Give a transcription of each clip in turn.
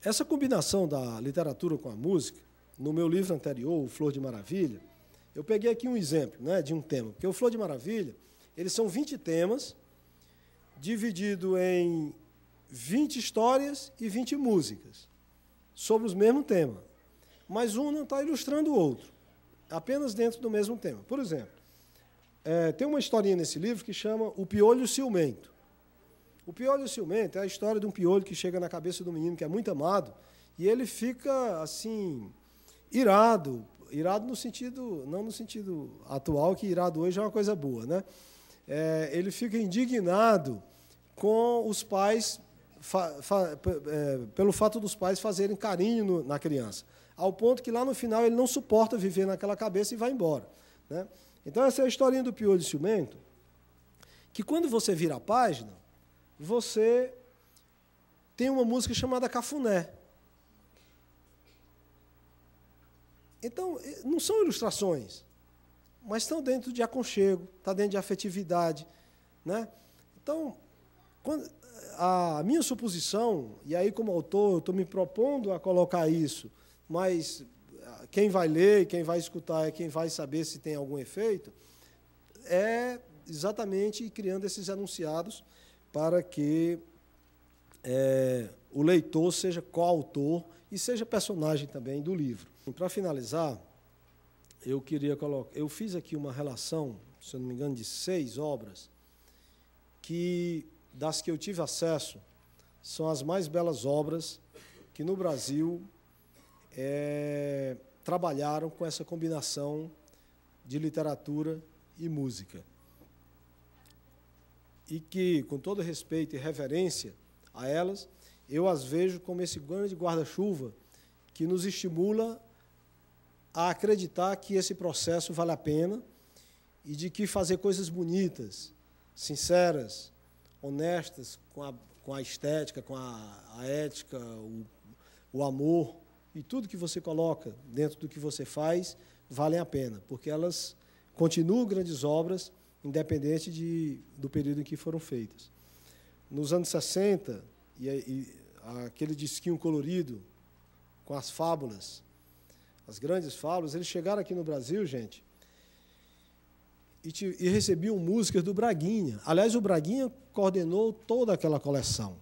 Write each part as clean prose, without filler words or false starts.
Essa combinação da literatura com a música, no meu livro anterior, o Flor de Maravilha, eu peguei aqui um exemplo, né, de um tema, porque o Flor de Maravilha, eles são 20 temas, dividido em 20 histórias e 20 músicas, sobre o mesmo tema. Mas um não está ilustrando o outro, apenas dentro do mesmo tema. Por exemplo, tem uma historinha nesse livro que chama O Piolho Ciumento. O Piolho Ciumento é a história de um piolho que chega na cabeça do menino que é muito amado, e ele fica, assim, irado no sentido, não no sentido atual, que irado hoje é uma coisa boa, né? Ele fica indignado com os pais, pelo fato dos pais fazerem carinho na criança, ao ponto que lá no final ele não suporta viver naquela cabeça e vai embora, né? Então essa é a historinha do Piolho Ciumento, que quando você vira a página, você tem uma música chamada Cafuné. Então, não são ilustrações, mas estão dentro de aconchego, está dentro de afetividade, né? Então, a minha suposição, e aí como autor eu estou me propondo a colocar isso, mas quem vai ler, quem vai escutar é quem vai saber se tem algum efeito, é exatamente criando esses enunciados para que o leitor seja coautor e seja personagem também do livro. Para finalizar, eu fiz aqui uma relação, se eu não me engano, de 6 obras, que, das que eu tive acesso, são as mais belas obras que no Brasil trabalharam com essa combinação de literatura e música. E que, com todo respeito e reverência a elas, eu as vejo como esse grande guarda-chuva que nos estimula a acreditar que esse processo vale a pena e de que fazer coisas bonitas, sinceras, honestas, com a estética, com a ética, o amor e tudo que você coloca dentro do que você faz, valem a pena, porque elas continuam grandes obras, independente do período em que foram feitas. Nos anos 60, aquele disquinho colorido com as fábulas, as grandes fábulas, eles chegaram aqui no Brasil, gente, e recebiam músicas do Braguinha. Aliás, o Braguinha coordenou toda aquela coleção,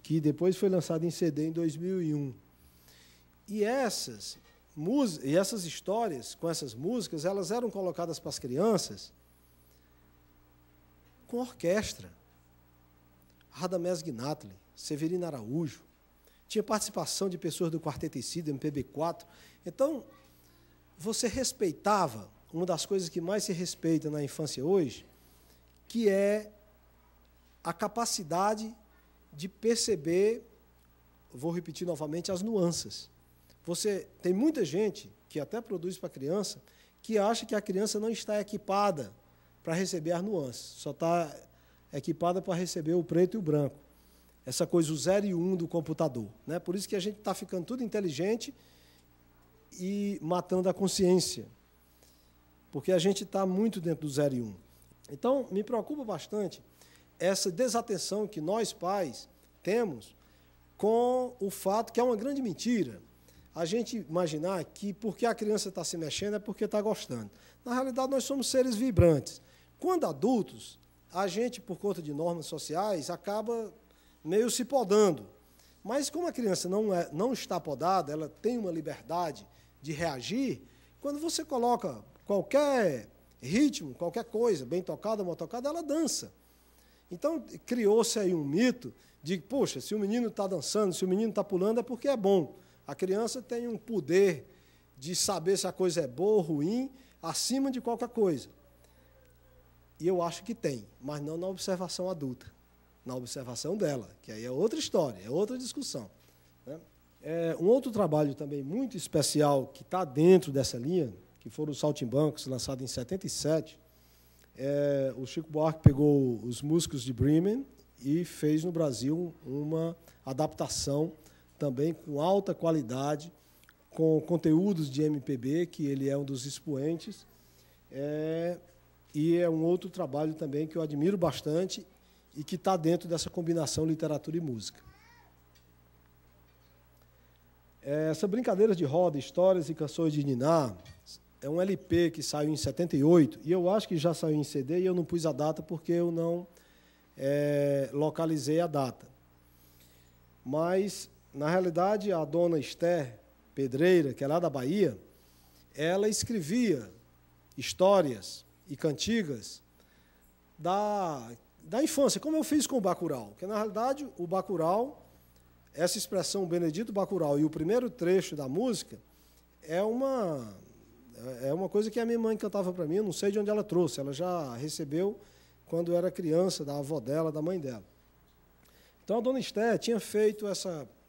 que depois foi lançada em CD em 2001. E essas histórias, com essas músicas, elas eram colocadas para as crianças com orquestra. Radamés Gnatli, Severino Araújo, tinha participação de pessoas do Quarteto Icida, MPB4. Então, você respeitava uma das coisas que mais se respeita na infância hoje, que é a capacidade de perceber, vou repetir novamente, as nuances. Tem muita gente que até produz para a criança, que acha que a criança não está equipada para receber as nuances, só está equipada para receber o preto e o branco. Essa coisa, o 0 e 1 do computador, né? Por isso que a gente está ficando tudo inteligente e matando a consciência, porque a gente está muito dentro do 0 e 1. Então, me preocupa bastante essa desatenção que nós, pais, temos com o fato que é uma grande mentira a gente imaginar que porque a criança está se mexendo é porque está gostando. Na realidade, nós somos seres vibrantes. Quando adultos, a gente, por conta de normas sociais, acaba meio se podando. Mas como a criança não está podada, ela tem uma liberdade de reagir, quando você coloca qualquer ritmo, qualquer coisa, bem tocada, mal tocada, ela dança. Então, criou-se aí um mito de, poxa, se o menino está dançando, se o menino está pulando, é porque é bom. A criança tem um poder de saber se a coisa é boa ou ruim, acima de qualquer coisa. E eu acho que tem, mas não na observação adulta, na observação dela, que aí é outra história, é outra discussão, né? Um outro trabalho também muito especial que está dentro dessa linha, que foram os Saltimbancos, lançado em 77, o Chico Buarque pegou os músicos de Bremen e fez no Brasil uma adaptação também com alta qualidade, com conteúdos de MPB, que ele é um dos expoentes, e é um outro trabalho também que eu admiro bastante e que está dentro dessa combinação literatura e música. Essa brincadeira de roda, histórias e canções de Niná, é um LP que saiu em 78, e eu acho que já saiu em CD, e eu não pus a data porque eu não localizei a data. Mas, na realidade, a dona Esther Pedreira, que é lá da Bahia, ela escrevia histórias e cantigas da infância, como eu fiz com o Bacurau. Porque, na realidade, o Bacurau, essa expressão Benedito Bacurau e o primeiro trecho da música é uma coisa que a minha mãe cantava para mim, eu não sei de onde ela trouxe, ela já recebeu quando era criança, da avó dela, da mãe dela. Então, a dona Esther tinha feito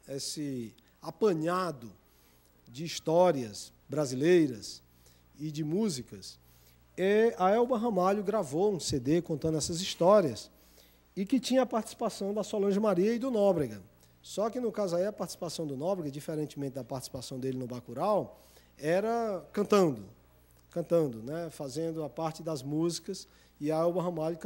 esse apanhado de histórias brasileiras e de músicas, e a Elba Ramalho gravou um CD contando essas histórias, e que tinha a participação da Solange Maria e do Nóbrega. Só que, no caso aí, a participação do Nóbrega, diferentemente da participação dele no Bacurau, era cantando, né, fazendo a parte das músicas, e a Elba Ramalho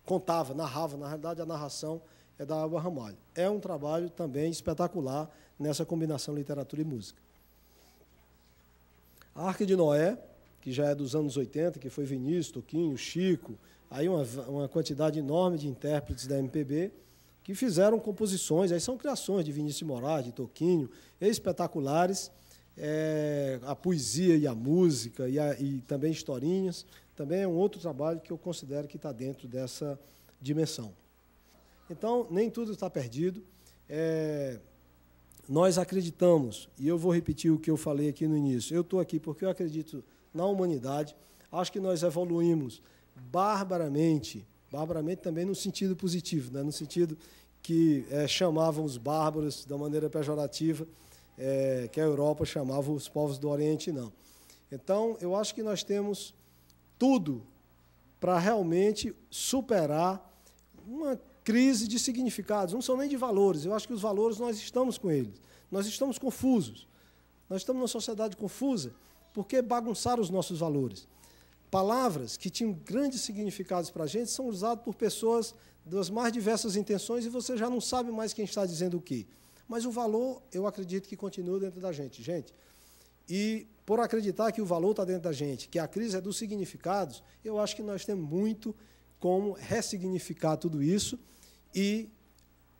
contava, narrava. Na realidade, a narração é da Elba Ramalho. É um trabalho também espetacular nessa combinação literatura e música. A Arca de Noé, que já é dos anos 80, que foi Vinícius, Toquinho, Chico, aí uma quantidade enorme de intérpretes da MPB, que fizeram composições, aí são criações de Vinícius de Moraes, de Toquinho, espetaculares, a poesia e a música, e também historinhas, também é um outro trabalho que eu considero que está dentro dessa dimensão. Então, nem tudo está perdido. Nós acreditamos, e eu vou repetir o que eu falei aqui no início, eu estou aqui porque eu acredito na humanidade, acho que nós evoluímos barbaramente também no sentido positivo, né? No sentido que chamavam os bárbaros da maneira pejorativa, que a Europa chamava os povos do Oriente, não. Então, eu acho que nós temos tudo para realmente superar uma crise de significados, não são nem de valores, eu acho que os valores nós estamos com eles, nós estamos confusos, nós estamos numa sociedade confusa, porque bagunçaram os nossos valores. Palavras que tinham grandes significados para a gente são usadas por pessoas das mais diversas intenções e você já não sabe mais quem está dizendo o quê. Mas o valor, eu acredito que continua dentro da gente. E por acreditar que o valor está dentro da gente, que a crise é dos significados, eu acho que nós temos muito como ressignificar tudo isso e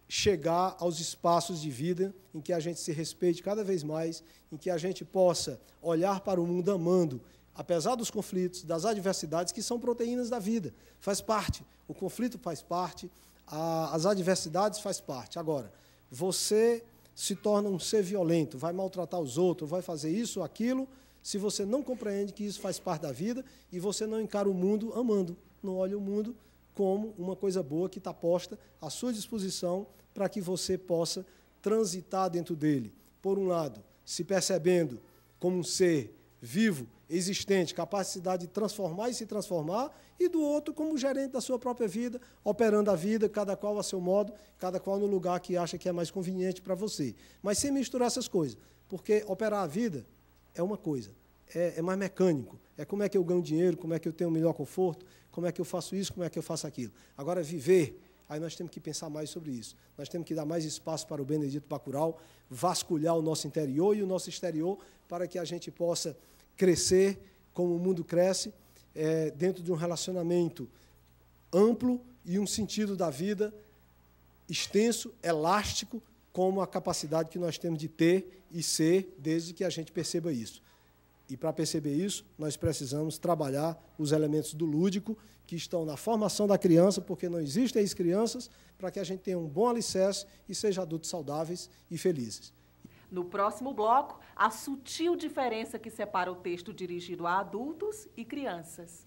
chegar aos espaços de vida em que a gente se respeite cada vez mais, em que a gente possa olhar para o mundo amando, apesar dos conflitos, das adversidades, que são proteínas da vida. Faz parte, o conflito faz parte, as adversidades faz parte. Agora, você se torna um ser violento, vai maltratar os outros, vai fazer isso ou aquilo, se você não compreende que isso faz parte da vida e você não encara o mundo amando, não olha o mundo como uma coisa boa que está posta à sua disposição para que você possa transitar dentro dele. Por um lado, se percebendo como um ser vivo, existente, capacidade de transformar e se transformar, e do outro como gerente da sua própria vida, operando a vida, cada qual a seu modo, cada qual no lugar que acha que é mais conveniente para você. Mas sem misturar essas coisas, porque operar a vida é uma coisa, é mais mecânico, é como é que eu ganho dinheiro, como é que eu tenho o melhor conforto, como é que eu faço isso, como é que eu faço aquilo. Agora, viver, aí nós temos que pensar mais sobre isso. Nós temos que dar mais espaço para o Benedito Bacurau, vasculhar o nosso interior e o nosso exterior, para que a gente possa crescer como o mundo cresce, dentro de um relacionamento amplo e um sentido da vida extenso, elástico, como a capacidade que nós temos de ter e ser, desde que a gente perceba isso. E, para perceber isso, nós precisamos trabalhar os elementos do lúdico, que estão na formação da criança, porque não existem ex-crianças, para que a gente tenha um bom alicerce e seja adultos saudáveis e felizes. No próximo bloco, a sutil diferença que separa o texto dirigido a adultos e crianças.